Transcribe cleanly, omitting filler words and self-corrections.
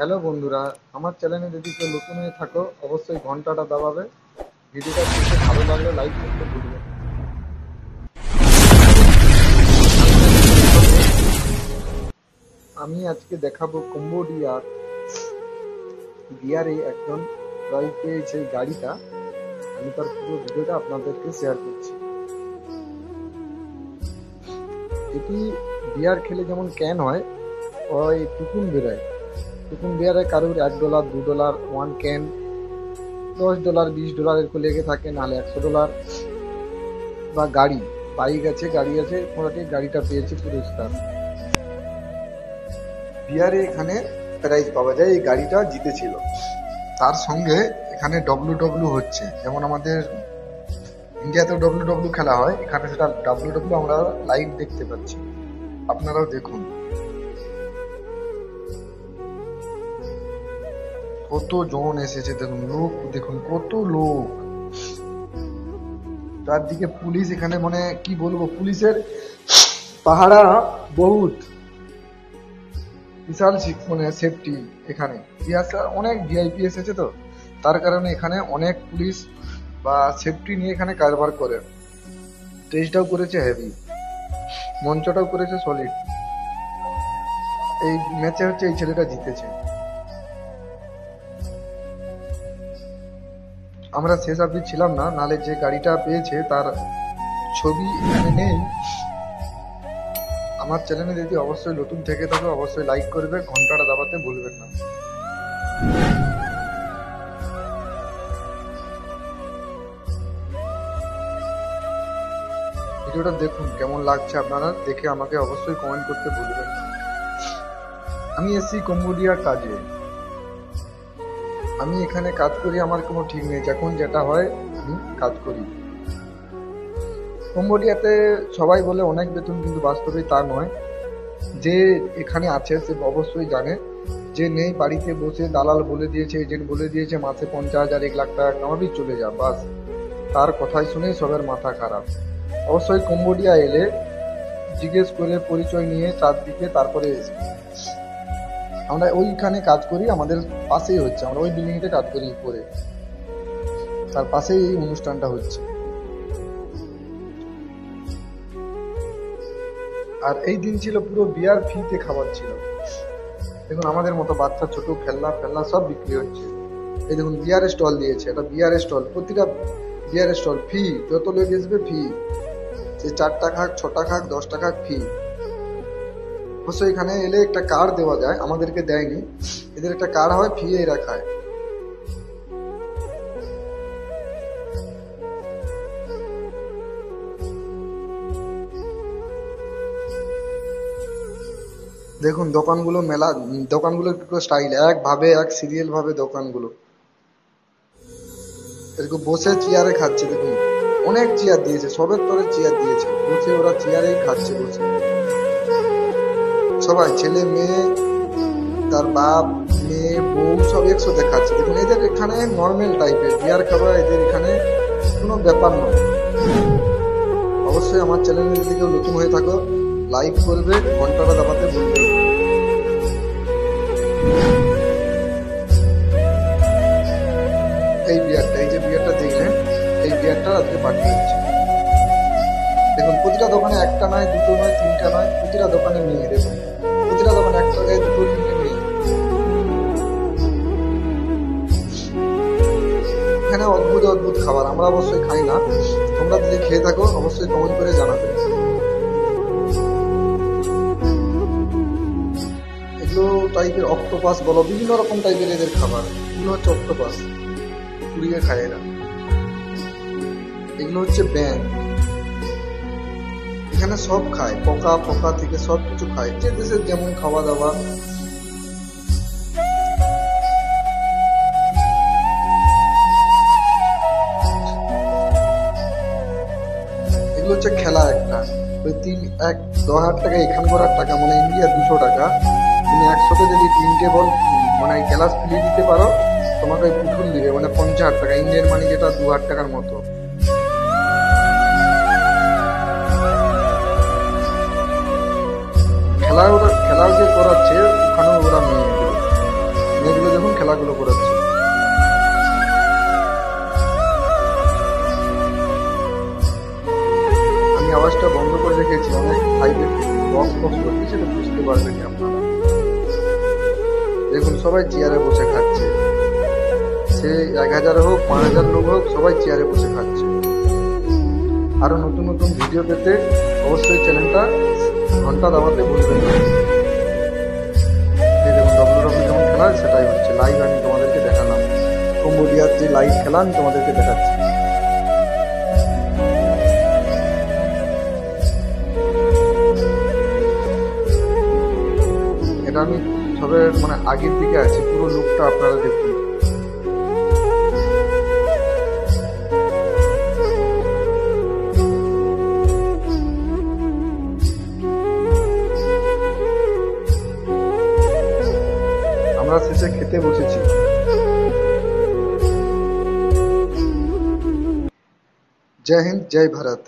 Hello বন্ধুরা, আমার চ্যানেলে যদি কেউ নতুন হয়ে থাকো অবশ্যই ঘন্টাটা দাবাবে। ভিডিওটা দেখতে ভালো লাগলে লাইক করতে ভুলবে না। আমি আজকে দেখাবো কম্বোডিয়ার বিয়ারে একজন ক্রয় পেয়েছে এই গাড়িটা। আমি তার পুরো ভিডিওটা আপনাদেরকে শেয়ার করছি। এটি বিয়ার খেলে যেমন ক্যান হয়, ওই টুকুন বেরোয়। টুকুন বিয়ারে কারোর $1, $2, 1 ক্যান, $10, $20 এরকম লেগে থাকে, নাহলে $100। বা গাড়ি, বাইক আছে, গাড়ি আছে, মোটামুটি গাড়িটা পেয়েছে পুরস্কার। বিয়ারে এখানে প্রাইজ পাওয়া যায়, এই গাড়িটা জিতেছিল। তার সঙ্গে এখানে ডব্লিউ হচ্ছে, যেমন আমাদের ইন্ডিয়াতে ডব্লিউ খেলা হয়, এখানে সেটা ডব্লিউ আমরা লাইভ দেখতে পাচ্ছি। আপনারাও দেখুন কত জন এসেছে, দেখুন লোক, দেখুন কত লোক। চারদিকে পুলিশ, এখানে মানে কি বলবো, পুলিশের পাহারা বহুত, বিশাল মানে সেফটি। এখানে অনেক ভিআইপি এসেছে, তো তার কারণে এখানে অনেক পুলিশ বা সেফটি নিয়ে এখানে কারবার করে। স্টেজটাও করেছে হেভি, মঞ্চটাও করেছে সলিড। এই ম্যাচে হচ্ছে এই ছেলেটা জিতেছে। আমরা শেষ অবধি ছিলাম না, নালে যে গাড়িটা পেয়েছে তার ছবি এখানে নেই। আমার চ্যানেলে যদি অবশ্যই নতুন থেকে থাকো অবশ্যই লাইক করবে, ঘন্টাটা দাবাতে ভুলবেন না। ভিডিওটা দেখুন কেমন লাগছে, আপনারা দেখে আমাকে অবশ্যই কমেন্ট করতে ভুলবেন না। আমি এসছি কম্বোডিয়ার কাজে, আমি এখানে কাজ করি, আমার কোনো ঠিক নেই, যখন যেটা হয় আমি কাজ করি। কম্বোডিয়াতে সবাই বলে অনেক বেতন, কিন্তু বাস্তবে তা নয়। যে এখানে আছে সে অবশ্যই জানে, যে নেই বাড়িতে বসে দালাল বলে দিয়েছে, এজেন্ট বলে দিয়েছে মাসে 50,000 1 লাখ টাকা কামাবি, চলে যা, বাস তার কথাই শুনে সবের মাথা খারাপ। অবশ্যই কম্বোডিয়া এলে জিজ্ঞেস করে পরিচয় নিয়ে চারদিকে তারপরে এসে আমরা ওইখানে কাজ করি, আমাদের পাশেই হচ্ছে, আমরা ওই বিল্ডিংতে কাজ করি করে, তার পাশেই এই অনুষ্ঠানটা হচ্ছে। আর এই দিন ছিল পুরো বিয়ার ফ্রিতে খাবার ছিল। দেখুন আমাদের মতো বাচ্চা ছোট খেলনা ফেলনা সব বিক্রি হচ্ছে। এই দেখুন বিয়ার স্টল দিয়েছে, এটা বিয়ার স্টল, প্রতিটা বিয়ার স্টল ফ্রি, যত লোক আসবে ফ্রি, সে 4টা খাক 6টা খাক 10টা খাক ফ্রি। অবশ্য এখানে এলে একটা কার্ড দেওয়া যায়, আমাদেরকে দেয়নি, এদের একটা কার্ড হয়, ফ্রি এরা খায়। দেখুন দোকানগুলো, মেলা দোকানগুলো স্টাইল, এক ভাবে এক সিরিয়াল ভাবে দোকানগুলো এরকম বসে চেয়ারে খাচ্ছে। দেখুন অনেক চেয়ার দিয়েছে, সবের তরে চেয়ার দিয়েছে, বসে ওরা চেয়ারেই খাচ্ছে বসে। সবাই ছেলে মেয়ে, তার বাপ মেয়ে বউ সব একসাথে খাচ্ছে। দেখুন এদের এখানে নর্মাল টাইপের বিয়ার খাবার, এদের এখানে কোনো ব্যাপার নয়। অবশ্যই আমার চ্যানেলে যদি কেউ নতুন হয়ে থাকো লাইক করবে, ঘন্টাটা দাবাতে ভুলবে। এই বিয়ারটা, এই যে বিয়ারটা দেখলেন, এই বিয়ারটা আজকে পার্টি হচ্ছে। দেখুন প্রতিটা দোকানে একটা নয়, দুটো নয়, তিনটা নয়, প্রতিটা দোকানে মেয়ে। দেখুন প্রতিটা দোকানে একটা গায়ে দুটো তিনটে মেয়ে। এখানে অদ্ভুত অদ্ভুত খাবার, আমরা অবশ্যই খাই না, তোমরা যদি খেয়ে থাকো অবশ্যই কমেন্ট করে জানাবে। এগুলো টাইপের অক্টোপাস বলো, বিভিন্ন রকম টাইপের এদের খাবার। এগুলো হচ্ছে অক্টোপাস, পুড়িয়ে খায় এরা। এগুলো হচ্ছে ব্যাং, এখানে সব খায়, পোকা ফোকা থেকে সব কিছু খায়, যে দেশের যেমন খাওয়া দাওয়া। এগুলো হচ্ছে খেলা একটা, ওই 10,000 টাকা এখানকার টাকা, মানে ইন্ডিয়া 200 টাকা। তুমি একসাথে যদি 3টে বল মানে গ্লাস ফিরিয়ে দিতে পারো, তোমাকে ওই পুতুল দিবে, মানে 50,000 টাকা ইন্ডিয়ান মানি, যেটা 2,000 টাকার মতো। খেলাও যে করাচ্ছে ওখানেও ওরা মেয়ে। খেলাগুলো করাচ্ছে। আমি আওয়াজটা বন্ধ করে রেখেছি, অনেক ভাইদের বক্স করতে, সেটা বুঝতে পারবেন আপনারা। দেখুন সবাই চেয়ারে বসে খাচ্ছে, সে 1000 হোক 5000 লোক হোক, সবাই চেয়ারে বসে খাচ্ছে। আরো নতুন নতুন ভিডিও পেতে অবশ্যই চ্যানেলটা ঘন্টা দাবাতে ভুলবেন না। এই দেখুন WWE যেমন খেলা সেটাই হচ্ছে লাইভ, আমি তোমাদেরকে দেখালাম। কম্বোডিয়ার যে লাইভ খেলা আমি তোমাদেরকে দেখাচ্ছি। এটা আমি সবে মানে আগের দিকে আছি, পুরো লুকটা আপনারা দেখুন। আমরা শেষে খেতে বসেছি। জয় হিন্দ, জয় ভারত।